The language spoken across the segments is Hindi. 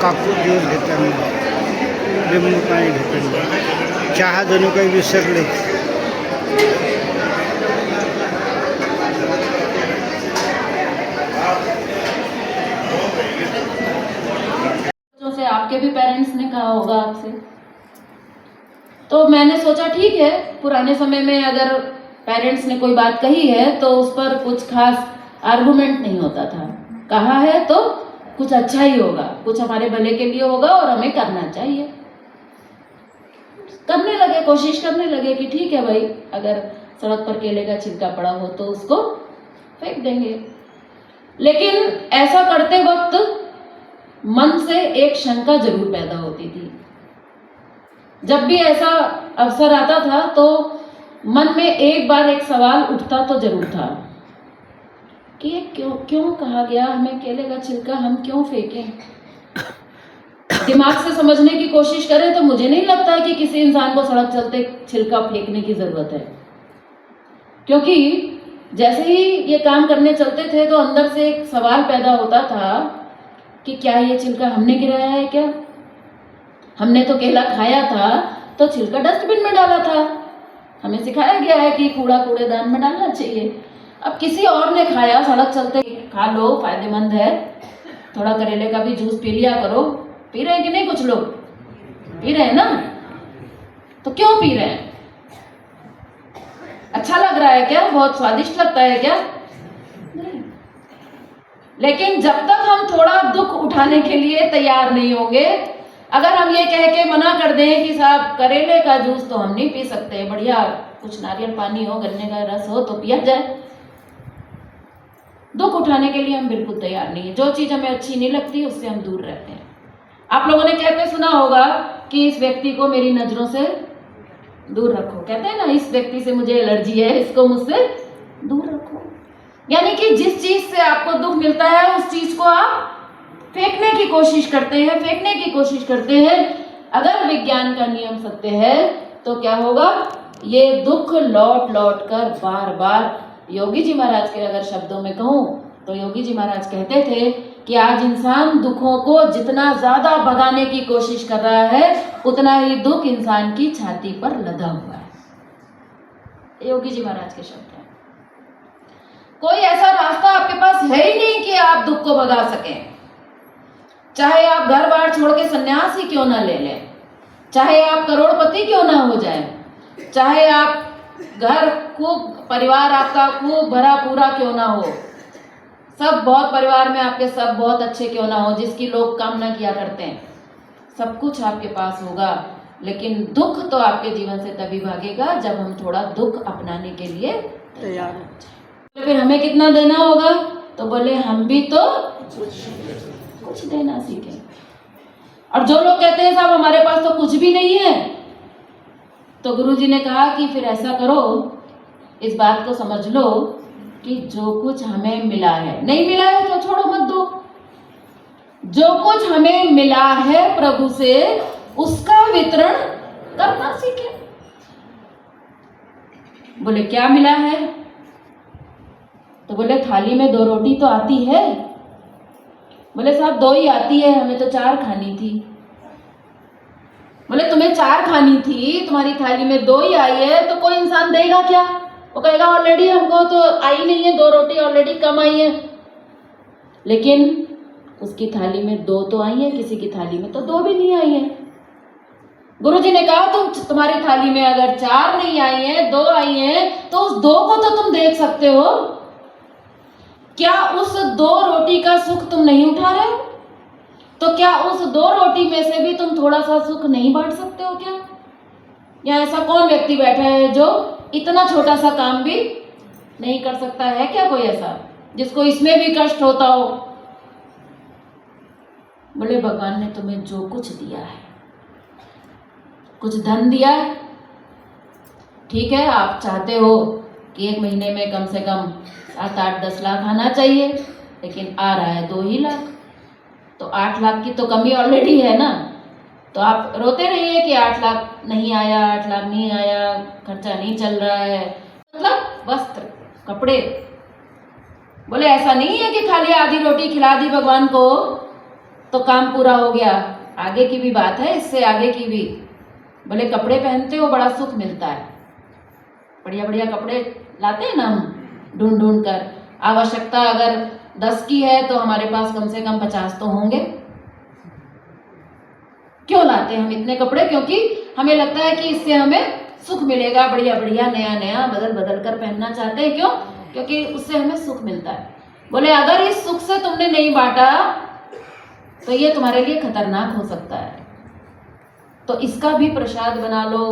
कापूर दिवस घेताना लिंबू पाणी घेताना चहा जणू काही विसरलेच. से आपके भी पेरेंट्स ने कहा होगा आपसे, तो मैंने सोचा ठीक है, पुराने समय में अगर पेरेंट्स ने कोई बात कही है तो उस पर कुछ खास आर्गुमेंट नहीं होता था. कहा है तो कुछ अच्छा ही होगा, कुछ हमारे भले के लिए होगा और हमें करना चाहिए. करने लगे, कोशिश करने लगे कि ठीक है भाई, अगर सड़क पर केले का छिलका पड़ा हो तो उसको फेंक देंगे. लेकिन ऐसा करते वक्त मन से एक शंका जरूर पैदा होती थी. जब भी ऐसा अवसर आता था तो मन में एक बार एक सवाल उठता तो जरूर था कि ये क्यों कहा गया हमें केले का छिलका हम क्यों फेंकें. दिमाग से समझने की कोशिश करें तो मुझे नहीं लगता कि किसी इंसान को सड़क चलते छिलका फेंकने की जरूरत है, क्योंकि जैसे ही ये काम करने चलते थे तो अंदर से एक सवाल पैदा होता था कि क्या ये छिलका हमने गिराया है क्या? हमने तो केला खाया था तो छिलका डस्टबिन में डाला था. हमें सिखाया गया है कि कूड़ा कूड़ेदान में डालना चाहिए. अब किसी और ने खाया, सड़क चलते खा लो, फायदेमंद है. थोड़ा करेले का भी जूस पी लिया करो. पी रहे हैं कि नहीं? कुछ लोग पी रहे हैं ना, तो क्यों पी रहे हैं? अच्छा लग रहा है क्या? बहुत स्वादिष्ट लगता है क्या? नहीं. लेकिन जब तक हम थोड़ा दुख उठाने के लिए तैयार नहीं होंगे, अगर हम ये कह के मना कर दें कि साहब करेले का जूस तो हम नहीं पी सकते, बढ़िया कुछ नारियल पानी हो, गन्ने का रस हो तो पिया जाए, दुख उठाने के लिए हम बिल्कुल तैयार नहीं है. जो चीज हमें अच्छी नहीं लगती उससे हम दूर रहते हैं. आप लोगों ने कहते सुना होगा कि इस व्यक्ति को मेरी नजरों से दूर रखो. कहते हैं ना, इस व्यक्ति से मुझे एलर्जी है, इसको मुझसे दूर रखो. यानी कि जिस चीज से आपको दुख मिलता है उस चीज को आप फेंकने की कोशिश करते हैं. अगर विज्ञान का नियम सत्य है तो क्या होगा? ये दुख लौट लौट कर बार बार, योगी जी महाराज के अगर शब्दों में कहूं तो योगी जी महाराज कहते थे कि आज इंसान दुखों को जितना ज्यादा भगाने की कोशिश कर रहा है उतना ही दुख इंसान की छाती पर लदा हुआ है. योगी जी महाराज के शब्द हैं. कोई ऐसा रास्ता आपके पास है ही नहीं कि आप दुख को भगा सकें. चाहे आप घर बार छोड़ के सन्यास ही क्यों ना ले लें, चाहे आप करोड़पति क्यों ना हो जाएं, चाहे आप घर खूब, परिवार आपका खूब भरा पूरा क्यों ना हो, सब बहुत परिवार में आपके सब बहुत अच्छे क्यों ना हो, जिसकी लोग कामना किया करते हैं, सब कुछ आपके पास होगा, लेकिन दुख तो आपके जीवन से तभी भागेगा जब हम थोड़ा दुख अपनाने के लिए तैयार हो जाए. फिर हमें कितना देना होगा? तो बोले हम भी तो कुछ देना सीखें. और जो लोग कहते हैं साहब हमारे पास तो कुछ भी नहीं है, तो गुरुजी ने कहा कि फिर ऐसा करो, इस बात को समझ लो कि जो कुछ हमें मिला है, नहीं मिला है तो छोड़ो मत दो. जो कुछ हमें मिला है प्रभु से उसका वितरण करना सीखें. बोले क्या मिला है? तो बोले थाली में 2 रोटी तो आती है. बोले साहब 2 ही आती है, हमें तो 4 खानी थी. बोले तुम्हें 4 खानी थी, तुम्हारी थाली में 2 ही आई है, तो कोई इंसान देगा क्या? वो कहेगा ऑलरेडी हमको तो आई नहीं है, 2 रोटी ऑलरेडी कम आई है. लेकिन उसकी थाली में 2 तो आई है, किसी की थाली में तो 2 भी नहीं आई है. गुरुजी ने कहा तुम्हारी थाली में अगर 4 नहीं आई है, 2 आई है, तो उस 2 को तो तुम देख सकते हो. क्या उस 2 रोटी का सुख तुम नहीं उठा रहे हो? तो क्या उस 2 रोटी में से भी तुम थोड़ा सा सुख नहीं बांट सकते हो क्या? या ऐसा कौन व्यक्ति बैठा है जो इतना छोटा सा काम भी नहीं कर सकता है? क्या कोई ऐसा जिसको इसमें भी कष्ट होता हो? बोले भगवान ने तुम्हें जो कुछ दिया है, कुछ धन दिया है, ठीक है, आप चाहते हो कि 1 महीने में कम से कम 7, 8, 10 लाख आना चाहिए, लेकिन आ रहा है 2 ही लाख, तो 8 लाख की तो कमी ऑलरेडी है ना. तो आप रोते रहिए कि 8 लाख नहीं आया, 8 लाख नहीं आया, खर्चा नहीं चल रहा है. मतलब वस्त्र, कपड़े. बोले ऐसा नहीं है कि खाली आधी रोटी खिला दी भगवान को, तो काम पूरा हो गया, आगे की भी बात है, इससे आगे की भी। बोले कपड़े पहनते हो बड़ा सुख मिलता है, बढ़िया बढ़िया कपड़े लाते हैं ना हम ढूंढ ढूंढ कर। आवश्यकता अगर 10 की है तो हमारे पास कम से कम 50 तो होंगे। क्यों लाते हैं हम इतने कपड़े? क्योंकि हमें लगता है कि इससे हमें सुख मिलेगा, बढ़िया बढ़िया नया नया बदल बदल कर पहनना चाहते हैं। क्यों? क्योंकि उससे हमें सुख मिलता है। बोले अगर इस सुख से तुमने नहीं बांटा तो ये तुम्हारे लिए खतरनाक हो सकता है, तो इसका भी प्रसाद बना लो।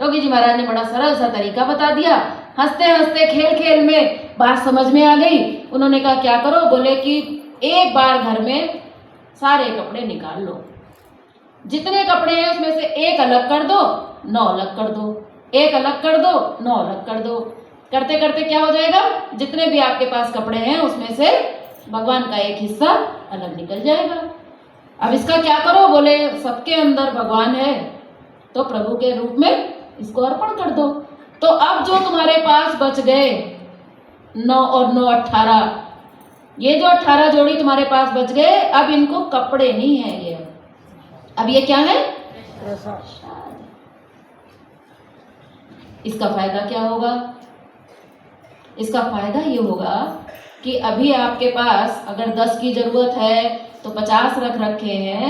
योगी जी महाराज ने बड़ा सरल सा तरीका बता दिया। हंसते हंसते खेल खेल में बात समझ में आ गई। उन्होंने कहा क्या करो? बोले कि एक बार घर में सारे कपड़े निकाल लो, जितने कपड़े हैं उसमें से एक अलग कर दो, 9 अलग कर दो, एक अलग कर दो, 9 अलग कर दो। करते करते क्या हो जाएगा? जितने भी आपके पास कपड़े हैं उसमें से भगवान का एक हिस्सा अलग निकल जाएगा। अब इसका क्या करो? बोले सबके अंदर भगवान है तो प्रभु के रूप में इसको अर्पण कर दो। तो अब जो तुम्हारे पास बच गए 9 और 9 18, ये जो 18 जोड़ी तुम्हारे पास बच गए, अब इनको कपड़े नहीं है ये, अब ये क्या है? इसका फायदा क्या होगा? इसका फायदा ये होगा कि अभी आपके पास अगर 10 की जरूरत है तो 50 रख रखे हैं,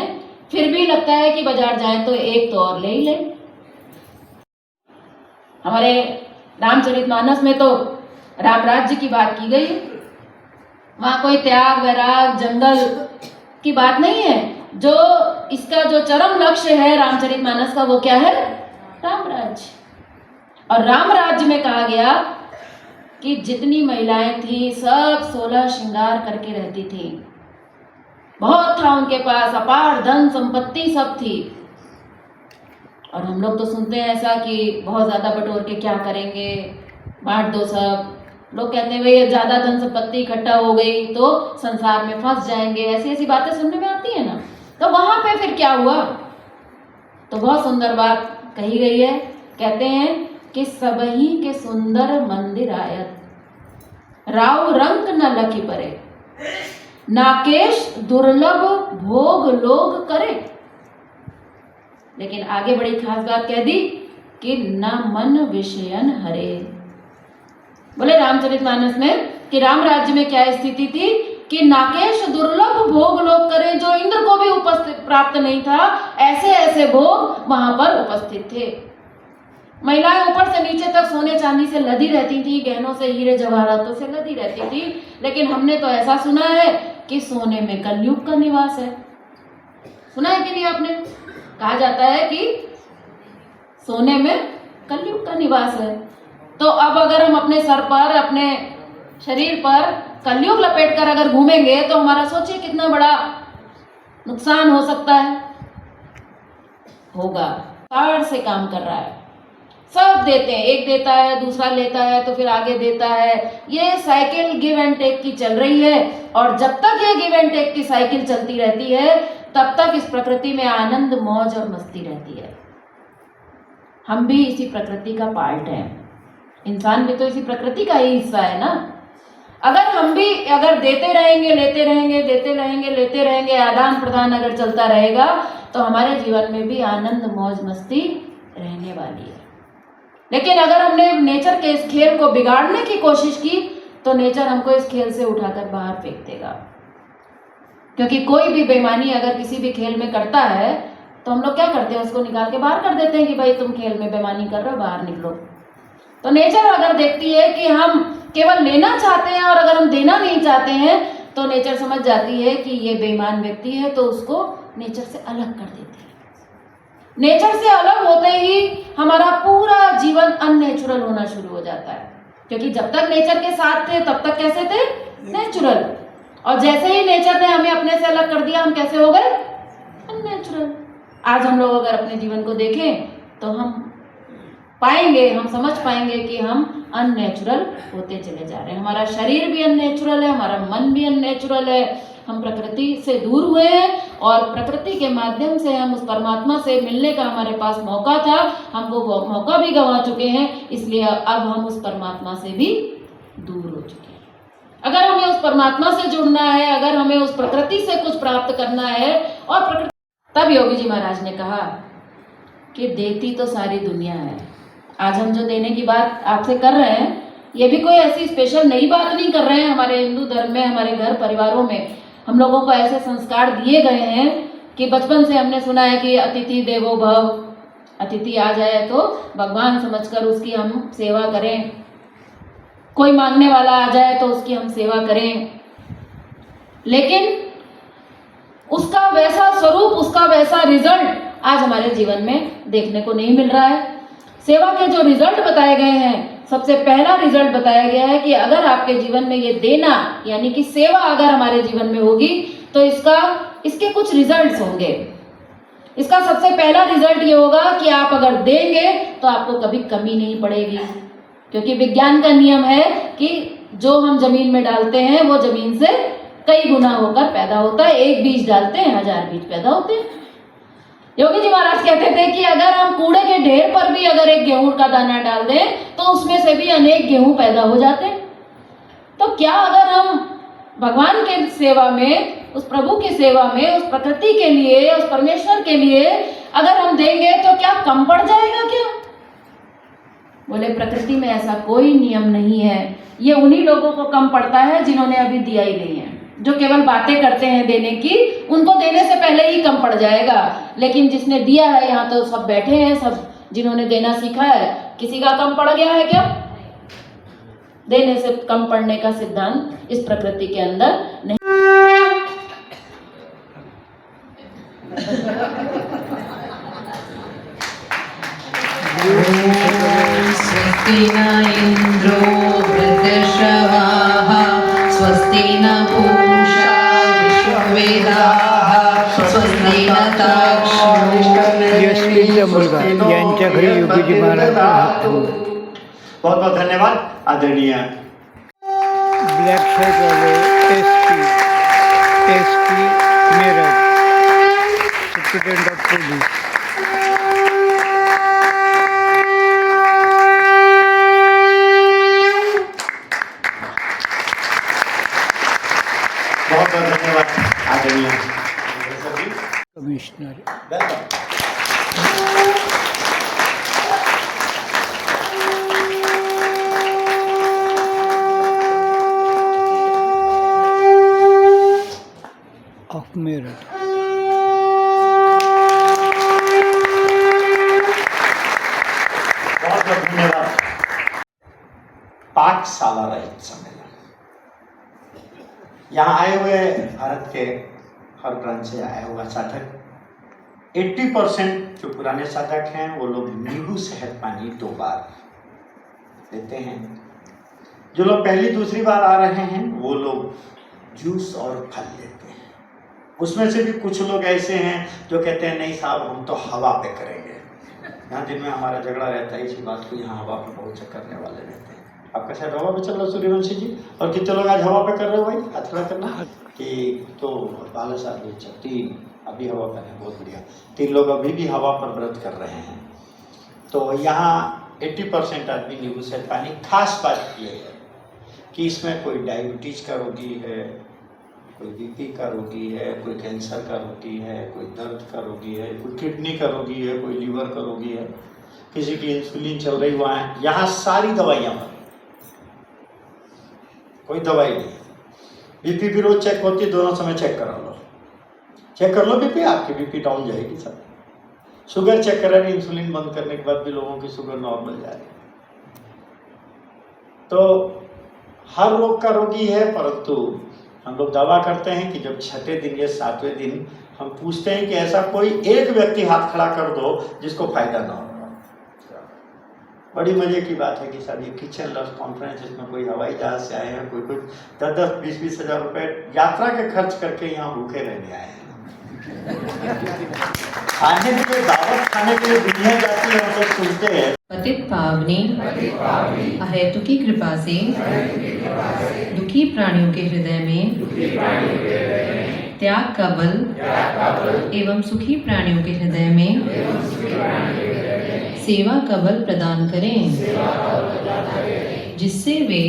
फिर भी लगता है कि बाजार जाएं तो एक तो और ले ही लें। हमारे रामचरितमानस में तो राम राज्य की बात की गई, वहां कोई त्याग वैराग जंगल की बात नहीं है। जो इसका जो चरम लक्ष्य है रामचरितमानस का वो क्या है? राम राज्य। और राम राज्य में कहा गया कि जितनी महिलाएं थी सब 16 श्रृंगार करके रहती थी, बहुत था उनके पास, अपार धन संपत्ति सब थी। और हम लोग तो सुनते हैं ऐसा कि बहुत ज्यादा बटोर के क्या करेंगे, बांट दो सब। लोग कहते हैं भाई ज्यादा धन संपत्ति इकट्ठा हो गई तो संसार में फंस जाएंगे, ऐसी ऐसी बातें सुनने में आती है ना। तो वहां पे फिर क्या हुआ? तो बहुत सुंदर बात कही गई है। कहते हैं कि सबही के सुंदर मंदिर आयत, राव रंग न लखी परे, नाकेश दुर्लभ भोग लोग करे। लेकिन आगे बड़ी खास बात कह दी कि न मन विषयन हरे। बोले रामचरितमानस में कि राम राज्य में क्या स्थिति थी कि नाकेश दुर्लभ भोग लोग करें, जो इंद्र को भी उपस्थित प्राप्त नहीं था, ऐसे ऐसे भोग वहां पर उपस्थित थे। महिलाएं ऊपर से नीचे तक सोने चांदी से लदी रहती थी, गहनों से हीरे जवाहरातों से लदी रहती थी। लेकिन हमने तो ऐसा सुना है कि सोने में कलयुग का निवास है। सुना है कि नहीं आपने? कहा जाता है कि सोने में कलयुग का निवास है। तो अब अगर हम अपने सर पर, अपने शरीर पर कलयुग लपेट कर अगर घूमेंगे तो हमारा सोचिए कितना बड़ा नुकसान हो सकता है। होगा कार्ड से काम कर रहा है, सब देते हैं, एक देता है दूसरा लेता है तो फिर आगे देता है। ये साइकिल गिव एंड टेक की चल रही है। और जब तक ये गिव एंड टेक की साइकिल चलती रहती है तब तक इस प्रकृति में आनंद मौज और मस्ती रहती है। हम भी इसी प्रकृति का पार्ट हैं, इंसान भी तो इसी प्रकृति का ही हिस्सा है ना। अगर हम भी अगर देते रहेंगे लेते रहेंगे, देते रहेंगे लेते रहेंगे, आदान प्रदान अगर चलता रहेगा तो हमारे जीवन में भी आनंद मौज मस्ती रहने वाली है। लेकिन अगर हमने नेचर के इस खेल को बिगाड़ने की कोशिश की तो नेचर हमको इस खेल से उठाकर बाहर फेंक देगा। क्योंकि कोई भी बेईमानी अगर किसी भी खेल में करता है तो हम लोग क्या करते हैं? उसको निकाल के बाहर कर देते हैं कि भाई तुम खेल में बेईमानी कर रहे हो, बाहर निकलो। तो नेचर अगर देखती है कि हम केवल लेना चाहते हैं और अगर हम देना नहीं चाहते हैं तो नेचर समझ जाती है कि ये बेईमान व्यक्ति है, तो उसको नेचर से अलग कर देती है। नेचर से अलग होते ही हमारा पूरा जीवन अननेचुरल होना शुरू हो जाता है। क्योंकि जब तक नेचर के साथ थे तब तक कैसे थे? नेचुरल। और जैसे ही नेचर ने हमें अपने से अलग कर दिया हम कैसे हो गए? अननेचुरल। आज हम लोग अगर अपने जीवन को देखें तो हम पाएंगे, हम समझ पाएंगे कि हम अननेचुरल होते चले जा रहे हैं। हमारा शरीर भी अननेचुरल है, हमारा मन भी अननेचुरल है। हम प्रकृति से दूर हुए हैं और प्रकृति के माध्यम से हम उस परमात्मा से मिलने का हमारे पास मौका था, हम वो मौका भी गंवा चुके हैं। इसलिए अब हम उस परमात्मा से भी दूर हो चुके हैं। अगर हमें उस परमात्मा से जुड़ना है, अगर हमें उस प्रकृति से कुछ प्राप्त करना है, और प्रकृति, तब योगी जी महाराज ने कहा कि देती तो सारी दुनिया है। आज हम जो देने की बात आपसे कर रहे हैं, ये भी कोई ऐसी स्पेशल नई बात नहीं कर रहे हैं। हमारे हिंदू धर्म में, हमारे घर परिवारों में हम लोगों को ऐसे संस्कार दिए गए हैं कि बचपन से हमने सुना है कि अतिथि देवो भव, अतिथि आ जाए तो भगवान समझकर उसकी हम सेवा करें, कोई मांगने वाला आ जाए तो उसकी हम सेवा करें। लेकिन उसका वैसा स्वरूप, उसका वैसा रिजल्ट आज हमारे जीवन में देखने को नहीं मिल रहा है। सेवा के जो रिजल्ट बताए गए हैं, सबसे पहला रिजल्ट बताया गया है कि अगर आपके जीवन में ये देना यानी कि सेवा अगर हमारे जीवन में होगी तो इसके कुछ रिजल्ट्स होंगे। इसका सबसे पहला रिजल्ट ये होगा कि आप अगर देंगे तो आपको कभी कमी नहीं पड़ेगी, क्योंकि विज्ञान का नियम है कि जो हम जमीन में डालते हैं वो जमीन से कई गुना होकर पैदा होता है। एक बीज डालते हैं, 1000 बीज पैदा होते हैं। योगी जी महाराज कहते थे कि अगर हम कूड़े के ढेर पर भी अगर एक गेहूं का दाना डाल दें तो उसमें से भी अनेक गेहूं पैदा हो जाते हैं। तो क्या अगर हम भगवान के सेवा में, उस प्रभु की सेवा में, उस प्रकृति के लिए, उस परमेश्वर के लिए अगर हम देंगे तो क्या कम पड़ जाएगा क्या? बोले प्रकृति में ऐसा कोई नियम नहीं है। ये उन्हीं लोगों को कम पड़ता है जिन्होंने अभी दिया ही नहीं है। जो केवल बातें करते हैं देने की, उनको देने से पहले ही कम पड़ जाएगा। लेकिन जिसने दिया है, यहाँ तो सब बैठे हैं, सब जिन्होंने देना सीखा है, किसी का कम पड़ गया है क्या? देने से कम पड़ने का सिद्धांत इस प्रकृति के अंदर नहीं। स्वस्ति न इंद्रो वृद्धश्रवाः स्वस्ति न पूषा विश्ववेदाः स्वस्ति न यशवीरचा मुलगा यांच्या घरी योगीजी महाराज बहुत बहुत धन्यवाद आदरणीय ब्लॅक शर्ट वाले SP Meerut superintendent of police. बहुत बहुत धन्यवाद आदरणीय कमिश्नर वेलकम। ऑफ मेरठ। बहुत बहुत धन्यवाद। पाठशाला रहित सम्मेलन यहाँ आए हुए भारत के हर प्रांत से आए हुआ साधक 80% जो पुराने साधक हैं वो लोग नींबू शहद पानी 2 बार लेते हैं। जो लोग पहली दूसरी बार आ रहे हैं वो लोग जूस और फल लेते हैं। उसमें से भी कुछ लोग ऐसे हैं जो कहते हैं नहीं साहब हम तो हवा पे करेंगे। यहाँ दिन में हमारा झगड़ा रहता है इसी बात को, यहाँ हवा पे बहुत से करने वाले रहते हैं। आपका शायद हवा पे चल रहा सूर्यवंशी जी, और कितने लोग आज हवा पे कर रहे हो भाई? हाथ खड़ा करना कि तो 12 साल 3 अभी हवा पर है, बहुत बढ़िया। 3 लोग अभी भी हवा पर व्रत कर रहे हैं। तो यहाँ 80% आदमी नींबू शहद पानी। खास बात ये है कि इसमें कोई डायबिटीज का रोगी है, कोई बीपी का रोगी है, कोई कैंसर का रोगी है, कोई दर्द का रोगी है, कोई किडनी का रोगी है, कोई लीवर का रोगी है, किसी की इंसुलिन चल रही हुआ है। यहाँ सारी दवाइयाँ बंद, कोई दवाई नहीं। बीपी भी रोज चेक होती है, दोनों समय चेक करा लो, चेक कर लो बीपी, आपकी बीपी डाउन जाएगी सब। शुगर चेक करा रही, इंसुलिन बंद करने के बाद भी लोगों की शुगर नॉर्मल जा रही। तो हर रोग का रोगी है, परंतु हम लोग दावा करते हैं कि जब 6ठे दिन या 7वें दिन हम पूछते हैं कि ऐसा कोई एक व्यक्ति हाथ खड़ा कर दो जिसको फायदा ना हो। बड़ी मजे की बात है कि सर ये किचन लंच कॉन्फ्रेंस, जिसमें कोई हवाई जहाज से आए हैं, कोई कुछ 10-10, 20-20 हज़ार रुपए यात्रा के खर्च करके यहाँ भूखे रहने आए हैं। खाने के लिए, दावत खाने के लिए दुनिया जाती है, हम लोग सुनते हैं। पतित पावनी अहेतु की कृपा से दुखी प्राणियों के हृदय में त्याग का बल एवं सुखी प्राणियों के हृदय में सेवा का बल प्रदान करें, जिससे वे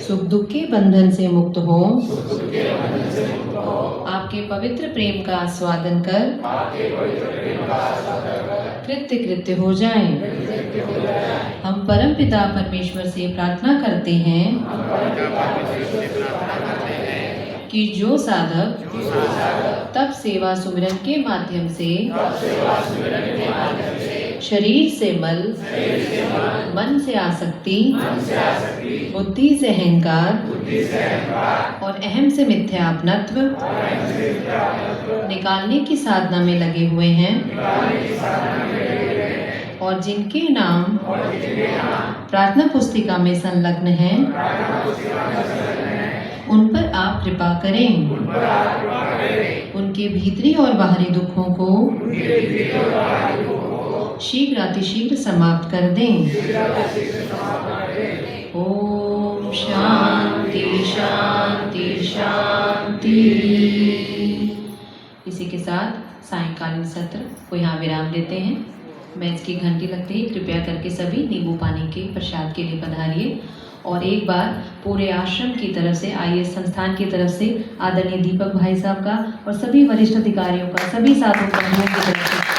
सुख दुख के बंधन से मुक्त हों, आपके पवित्र प्रेम का आस्वादन कर कृत्य कृत्य हो जाएं। हम परम पिता परमेश्वर से प्रार्थना करते हैं कि जो साधक तप सेवा सुमिरन के माध्यम से शरीर से मल, मन से आसक्ति, बुद्धि से अहंकार और अहम से मिथ्यापनत्व निकालने की साधना में लगे हुए हैं और जिनके नाम प्रार्थना पुस्तिका में संलग्न हैं, उन पर आप कृपा करें। उनके भीतरी और बाहरी दुखों को शीघ्रातिशीघ्र समाप्त कर दें। ओम शांति शांति शांति। इसी के साथ सायंकालीन सत्र को यहाँ विराम देते हैं। मैच की घंटी लगते ही कृपया करके सभी नींबू पानी के प्रसाद के लिए पधारिए और एक बार पूरे आश्रम की तरफ से, IAS संस्थान की तरफ से आदरणीय दीपक भाई साहब का और सभी वरिष्ठ अधिकारियों का, सभी साधु बंधुओं की तरफ से